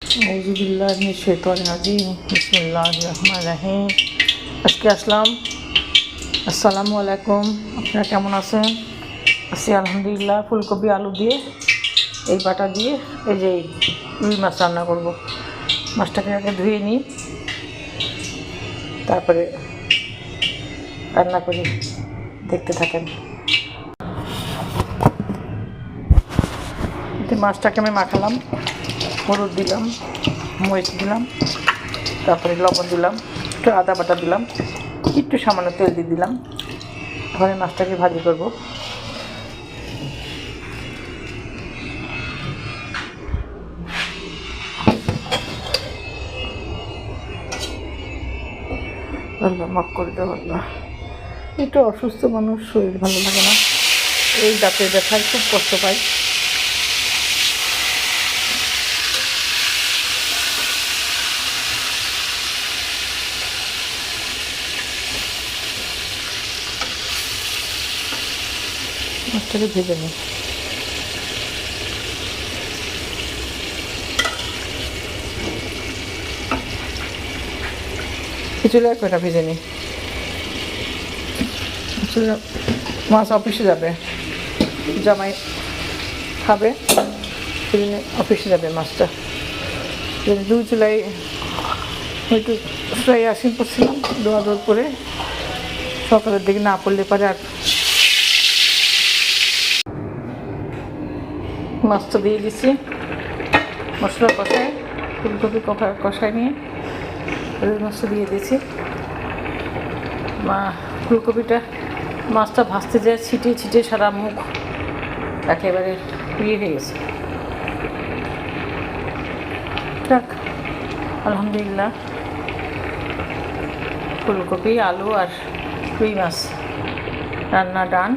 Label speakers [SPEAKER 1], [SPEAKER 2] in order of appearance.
[SPEAKER 1] আউযুবিল্লাহি মিনাশ শাইতানির রাজিম বিসমিল্লাহির রহমানির রহিম। আজকে আসলাম। আসসালামু আলাইকুম। আপনারা কেমন আছেন? আছি আলহামদুলিল্লাহ। ফুলকপি আলু দিয়ে এই বাটা দিয়ে এই যে রুই মাছ রান্না করব। মাছটাকে আগে ধুয়ে নিই, তারপরে রান্না করি। দেখতে থাকেন। মাছটাকে আমি মাখালাম, হলুদ দিলাম, মরিচ দিলাম, তারপরে লবণ দিলাম, একটু আদা বাটা দিলাম, একটু সামান্য তেল দিয়ে দিলাম। এখন মাছটাকে ভাজি করব। আল্লাহ মাফ করে দেওয়া আল্লাহ। একটু অসুস্থ মানুষ, শরীর ভালো লাগে না, এই দাঁতের ব্যথায় খুব কষ্ট পাই। মাছটাকে ভেজে নিই। খিচুড়ি কয়টা ভেজে নিই। মাছ অফিসে যাবে, জামাই খাবে, সেজন্য অফিসে যাবে মাছটা। দুই চুলায় একটু ফ্রাই আসিন করছিলাম, দৌড় করে সকালের দিকে না পড়লে পারে। আর মাছটা দিয়ে দিচ্ছি, মশলা কষায়, ফুলকপি কষায় নিয়ে রুই মাছটা দিয়ে দিয়েছি। ফুলকপিটা মাছটা ভাজতে যায় ছিটিয়ে ছিটিয়ে সারা মুখ একেবারে হয়ে গেছে। যাক আলহামদুলিল্লাহ, ফুলকপি আলু আর রুই মাছ রান্না ডান।